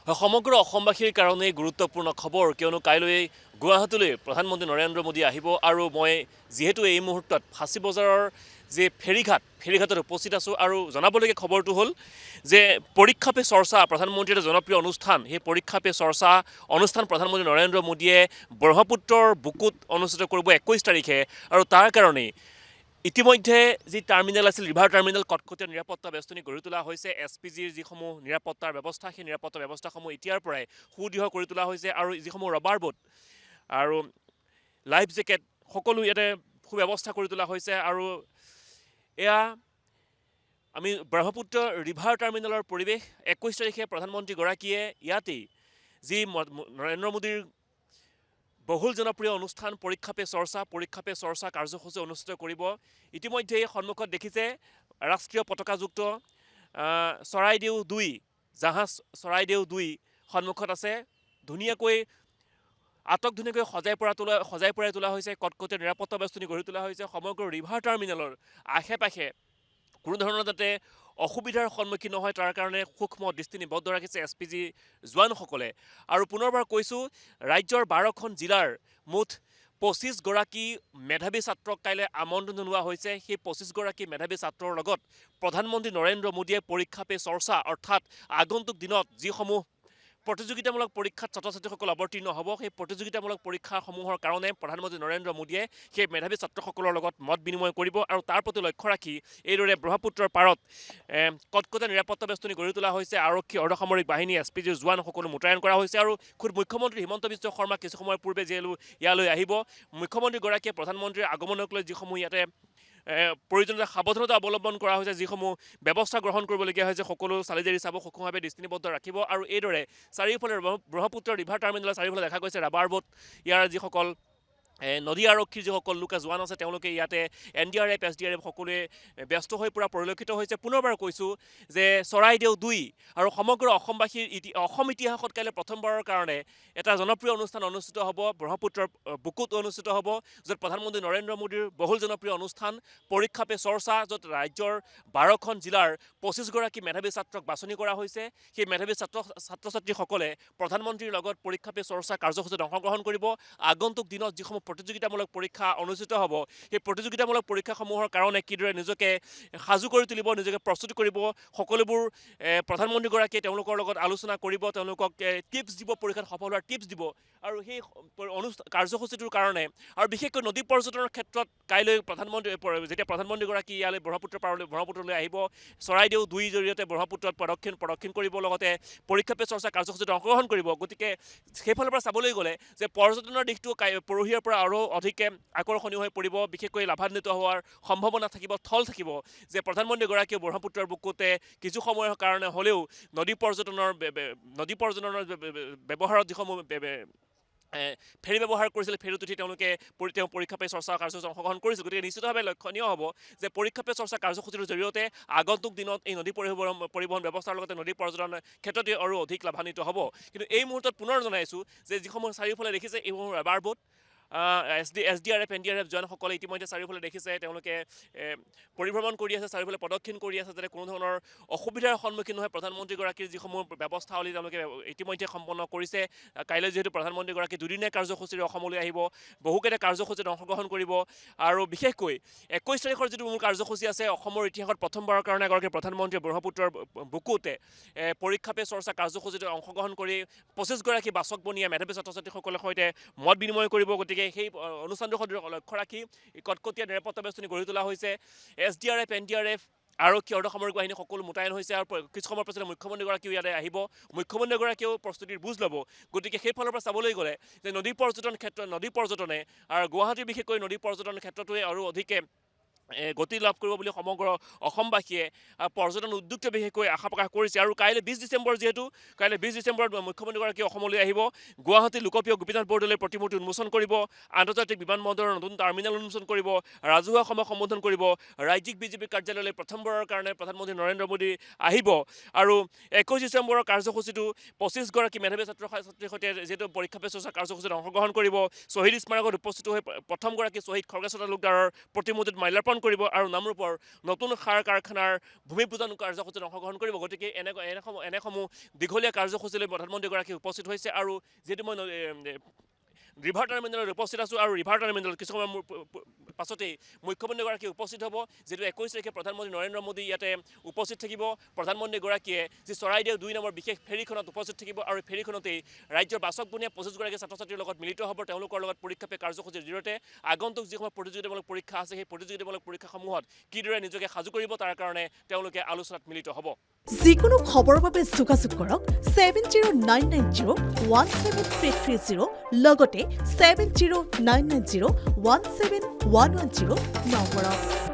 সমগ্ৰ অসমবাসীৰ কাৰণে গুৰুত্বপূৰ্ণ খবৰ কিয়নো কাইলৈ গুৱাহাটীলৈ প্ৰধানমন্ত্ৰী নৰেন্দ্ৰ মোদী আহিব আৰু মই যিহেতু এই মুহূৰ্তত ফাঁচী বজাৰৰ যে ফেৰীঘাটত উপস্থিত আছোঁ আৰু জনাবলগীয়া খবৰটো হ'ল যে পৰীক্ষা পে চৰ্চা প্ৰধানমন্ত্ৰীৰ এটা জনপ্ৰিয় অনুষ্ঠান সেই পৰীক্ষা পে চৰ্চা অনুষ্ঠান প্ৰধানমন্ত্ৰী নৰেন্দ্ৰ মোদীয়ে ব্ৰহ্মপুত্ৰৰ বুকুত অনুষ্ঠিত কৰিব 21 তাৰিখে আৰু তাৰ কাৰণেই ইতিমধ্যে যি টাৰ্মিনেল আছিল ৰিভাৰ টাৰ্মিনেল কটকটীয়া নিৰাপত্তা বেষ্টনী গঢ়ি তোলা হৈছে SPGৰ যিসমূহ নিৰাপত্তাৰ ব্যৱস্থা সেই নিৰাপত্তা ব্যৱস্থাসমূহ এতিয়াৰ পৰাই সুদৃঢ় কৰি তোলা হৈছে আৰু যিসমূহ ৰবাৰ বোট আৰু লাইফ জেকেট সকলো ইয়াতে সুব্যৱস্থা কৰি তোলা হৈছে আৰু এয়া আমি ব্ৰহ্মপুত্ৰ ৰিভাৰ টাৰ্মিনেলৰ পৰিৱেশ 21 তাৰিখে প্ৰধানমন্ত্ৰীগৰাকীয়ে ইয়াতেই যি নৰেন্দ্ৰ মোদীৰ বহুল জনপ্ৰিয় অনুষ্ঠান পৰীক্ষা পে চৰ্চা কাৰ্যসূচী অনুষ্ঠিত কৰিব ইতিমধ্যেই সন্মুখত দেখিছে ৰাষ্ট্ৰীয় পতাকাযুক্ত চৰাইদেউ 2 জাহাজ চৰাইদেউ 2 সন্মুখত আছে ধুনীয়াকৈ ধুনীয়াকৈ সজাই পৰাই তোলা হৈছে কটকটীয়া নিৰাপত্তা বেষ্টনী গঢ়ি তোলা হৈছে সমগ্ৰ ৰিভাৰ টাৰ্মিনেলৰ আশে পাশে কোনো ধৰণৰ যাতে অসুবিধাৰ সন্মুখীন নহয় তাৰ কাৰণে সূক্ষ্ম দৃষ্টি নিবদ্ধ ৰাখিছে SPG জোৱানসকলে আৰু পুনৰবাৰ কৈছোঁ ৰাজ্যৰ 12খন জিলাৰ মুঠ 25গৰাকী মেধাৱী ছাত্ৰক কাইলৈ আমন্ত্ৰণ জনোৱা হৈছে সেই 25গৰাকী মেধাৱী ছাত্ৰৰ লগত প্ৰধানমন্ত্ৰী নৰেন্দ্ৰ মোদীয়ে পৰীক্ষা পে চৰ্চা অৰ্থাৎ আগন্তুক দিনত যিসমূহ প্ৰতিযোগিতামূলক পৰীক্ষাত ছাত্ৰ ছাত্ৰীসকল অৱতীৰ্ণ হ'ব সেই প্ৰতিযোগিতামূলক পৰীক্ষাসমূহৰ কাৰণে প্ৰধানমন্ত্ৰী নৰেন্দ্ৰ মোদীয়ে সেই মেধাৱী ছাত্ৰসকলৰ লগত মত বিনিময় কৰিব আৰু তাৰ প্ৰতি লক্ষ্য ৰাখি এইদৰে ব্ৰহ্মপুত্ৰৰ পাৰত কটকটীয়া নিৰাপত্তা বেষ্টনী গঢ়ি তোলা হৈছে আৰক্ষী অৰ্ধসামৰিক বাহিনী SPGৰ জোৱান সকলো মোতায়েন কৰা হৈছে আৰু খুদ মুখ্যমন্ত্ৰী হিমন্ত বিশ্ব শৰ্মা কিছু সময়ৰ পূৰ্বে ইয়ালৈ আহিব মুখ্যমন্ত্ৰীগৰাকীয়ে প্ৰধানমন্ত্ৰীৰ আগমনক লৈ যিসমূহ ইয়াতে প্ৰয়োজনীয় সাৱধানতা অৱলম্বন কৰা হৈছে যিসমূহ ব্যৱস্থা গ্ৰহণ কৰিবলগীয়া হৈছে সকলো চালিজাৰি চাব সূক্ষ্মভাৱে দৃষ্টিনিবদ্ধ ৰাখিব আৰু এইদৰে চাৰিওফালে ব্ৰহ্মপুত্ৰ ৰিভাৰ টাৰ্মিনেলৰ চাৰিওফালে দেখা গৈছে ৰাবাৰ বোট ইয়াৰ যিসকল নদী আৰক্ষীৰ যিসকল লোকে জোৱান আছে তেওঁলোকে ইয়াতে NDRF SDRF সকলোৱে ব্যস্ত হৈ পৰা পৰিলক্ষিত হৈছে পুনৰবাৰ কৈছোঁ যে চৰাইদেউ 2 আৰু সমগ্ৰ অসমবাসীৰ অসম ইতিহাসত কাইলৈ প্ৰথমবাৰৰ কাৰণে এটা জনপ্ৰিয় অনুষ্ঠান অনুষ্ঠিত হ'ব ব্ৰহ্মপুত্ৰৰ বুকুত অনুষ্ঠিত হ'ব য'ত প্ৰধানমন্ত্ৰী নৰেন্দ্ৰ মোদীৰ বহুল জনপ্ৰিয় অনুষ্ঠান পৰীক্ষা পে চৰ্চা য'ত ৰাজ্যৰ 12খন জিলাৰ 25গৰাকী মেধাৱী ছাত্ৰক বাছনি কৰা হৈছে সেই মেধাৱী ছাত্ৰ ছাত্ৰীসকলে প্ৰধানমন্ত্ৰীৰ লগত পৰীক্ষা পে চৰ্চা কাৰ্যসূচীত অংশগ্ৰহণ কৰিব আগন্তুক দিনত যিসমূহ প্ৰতিযোগিতামূলক পৰীক্ষা অনুষ্ঠিত হ'ব সেই প্ৰতিযোগিতামূলক পৰীক্ষাসমূহৰ কাৰণে কিদৰে নিজকে সাজু কৰি তুলিব নিজকে প্ৰস্তুতি কৰিব সকলোবোৰ প্ৰধানমন্ত্ৰীগৰাকীয়ে তেওঁলোকৰ লগত আলোচনা কৰিব তেওঁলোকক টিপছ দিব পৰীক্ষাত সফল হোৱাৰ টিপছ দিব আৰু সেই কাৰ্যসূচীটোৰ কাৰণে আৰু বিশেষকৈ নদী পৰ্যটনৰ ক্ষেত্ৰত কাইলৈ যেতিয়া প্ৰধানমন্ত্ৰীগৰাকী ইয়ালৈ ব্ৰহ্মপুত্ৰলৈ আহিব চৰাইদেউ 2 জৰিয়তে ব্ৰহ্মপুত্ৰত প্ৰদক্ষিণ কৰিব লগতে পৰীক্ষা পে চৰ্চা কাৰ্যসূচীত অংশগ্ৰহণ কৰিব গতিকে সেইফালৰ পৰা চাবলৈ গ'লে যে পৰ্যটনৰ দিশটো পৰহিয়াৰ পৰা আৰু অধিকে আকৰ্ষণীয় হৈ পৰিব বিশেষকৈ লাভান্বিত হোৱাৰ সম্ভাৱনা থাকিব থল থাকিব যে প্ৰধানমন্ত্ৰীগৰাকীয়ে ব্ৰহ্মপুত্ৰৰ বুকুতে কিছু সময়ৰ কাৰণে হ'লেও নদী পৰ্যটনৰ ব্যৱহাৰত যিসমূহ ফেৰী ব্যৱহাৰ কৰিছিল ফেৰীত উঠি তেওঁ পৰীক্ষা পে চৰ্চা কাৰ্যসূচীত অংশগ্ৰহণ কৰিছিল গতিকে নিশ্চিতভাৱে লক্ষণীয় হ'ব যে পৰীক্ষা পে চৰ্চা কাৰ্যসূচীৰ জৰিয়তে আগন্তুক দিনত এই নদী পৰিবহণ ব্যৱস্থাৰ লগতে নদী পৰ্যটন ক্ষেত্ৰতে আৰু অধিক লাভান্বিত হ'ব কিন্তু এই মুহূৰ্তত পুনৰ জনাইছোঁ যে যিসমূহ চাৰিওফালে দেখিছে এইসমূহ ৰাবাৰ বোট SDRF NDRF জোৱানসকলে ইতিমধ্যে চাৰিওফালে দেখিছে তেওঁলোকে পৰিভ্ৰমণ কৰি আছে চাৰিওফালে প্ৰদক্ষিণ কৰি আছে যাতে কোনো ধৰণৰ অসুবিধাৰ সন্মুখীন নহয় প্ৰধানমন্ত্ৰীগৰাকীৰ যিসমূহ ব্যৱস্থাৱলী তেওঁলোকে ইতিমধ্যে সম্পন্ন কৰিছে কাইলৈ যিহেতু প্ৰধানমন্ত্ৰীগৰাকী দুদিনীয়া কাৰ্যসূচীৰে অসমলৈ আহিব বহুকেইটা কাৰ্যসূচীত অংশগ্ৰহণ কৰিব আৰু বিশেষকৈ 21 তাৰিখৰ যিটো মূল কাৰ্যসূচী আছে অসমৰ ইতিহাসত প্ৰথমবাৰৰ কাৰণে এগৰাকী প্ৰধানমন্ত্ৰীয়ে ব্ৰহ্মপুত্ৰৰ বুকুতে পৰীক্ষা পে চৰ্চা কাৰ্যসূচীত অংশগ্ৰহণ কৰি 25গৰাকী বাচকবনীয়া মেধাৱী ছাত্ৰ ছাত্ৰীসকলৰ সৈতে মত বিনিময় কৰিব গতিকে সেই অনুষ্ঠানটোৰ লক্ষ্য ৰাখি কটকটীয়া নিৰাপত্তা বেষ্টনী গঢ়ি তোলা হৈছে SDRF NDRF আৰক্ষী অৰ্ধসামৰিক বাহিনী সকলো মোতায়েন হৈছে আৰু কিছু সময়ৰ পাছতে মুখ্যমন্ত্ৰীগৰাকীও ইয়াতে আহিব মুখ্যমন্ত্ৰীগৰাকীয়েও প্ৰস্তুতিৰ বুজ ল'ব গতিকে সেইফালৰ পৰা চাবলৈ গ'লে যে নদী পৰ্যটনে আৰু গুৱাহাটীৰ বিশেষকৈ নদী পৰ্যটন ক্ষেত্ৰটোৱে আৰু অধিকে গতি লাভ কৰিব বুলি সমগ্ৰ অসমবাসীয়ে পৰ্যটন উদ্যোগটোৱে বিশেষকৈ আশা প্ৰকাশ কৰিছে আৰু কাইলৈ 20 ডিচেম্বৰ যিহেতু কাইলৈ 20 ডিচেম্বৰত মুখ্যমন্ত্ৰীগৰাকী অসমলৈ আহিব গুৱাহাটীৰ লোকপ্ৰিয় গোপীনাথ বৰদলৈৰ প্ৰতিমূৰ্তি উন্মোচন কৰিব আন্তৰ্জাতিক বিমানবন্দৰৰ নতুন টাৰ্মিনেল উন্মোচন কৰিব ৰাজহুৱা সভা সম্বোধন কৰিব ৰাজ্যিক বিজেপি কাৰ্যালয়লৈ প্ৰথমবাৰৰ কাৰণে প্ৰধানমন্ত্ৰী নৰেন্দ্ৰ মোদী আহিব আৰু 21 ডিচেম্বৰৰ কাৰ্যসূচীটো 25গৰাকী মেধাৱী ছাত্ৰ ছাত্ৰীৰ সৈতে যিহেতু পৰীক্ষা পে চৰ্চা কাৰ্যসূচীত অংশগ্ৰহণ কৰিব শ্বহীদ স্মাৰকত উপস্থিত হৈ প্ৰথমগৰাকী শ্বহীদ খৰ্গেশ্বৰ তালুকদাৰৰ প্ৰতিমূৰ্তিত মাল্যাৰ্পণ ৰোপণ কৰিব আৰু নামৰূপৰ নতুন সাৰ কাৰখানাৰ ভূমিপূজন কাৰ্যসূচীত অংশগ্ৰহণ কৰিব। গতিকে এনেসমূহ দীঘলীয়া কাৰ্যসূচীলৈ প্ৰধানমন্ত্ৰীগৰাকী উপস্থিত হৈছে আৰু যিহেতু মই ৰিভাৰ টাৰ্মিনেলত উপস্থিত আছোঁ আৰু ৰিভাৰ টাৰ্মিনেলত কিছু সময় পাছতেই মুখ্যমন্ত্ৰীগৰাকী উপস্থিত হ'ব। যিহেতু 21 তাৰিখে প্ৰধানমন্ত্ৰী নৰেন্দ্ৰ মোদী ইয়াতে উপস্থিত থাকিব। প্ৰধানমন্ত্ৰীগৰাকীয়ে যি চৰাইদেউ 2 নামৰ বিশেষ ফেৰীখনত উপস্থিত থাকিব আৰু ফেৰীখনতেই ৰাজ্যৰ বাচকবনীয়া 25গৰাকী ছাত্ৰ ছাত্ৰীৰ লগত মিলিত হ'ব। তেওঁলোকৰ লগত পৰীক্ষা পে কাৰ্যসূচীৰ জৰিয়তে আগন্তুক যিসমূহ প্ৰতিযোগিতামূলক পৰীক্ষা আছে সেই প্ৰতিযোগিতামূলক পৰীক্ষাসমূহত কিদৰে নিজকে সাজু কৰিব তাৰ কাৰণে তেওঁলোকে আলোচনাত মিলিত হ'ব। যিকোনো খবৰৰ বাবে যোগাযোগ কৰক 7099017330 লগতে 7099017110 নম্বৰত।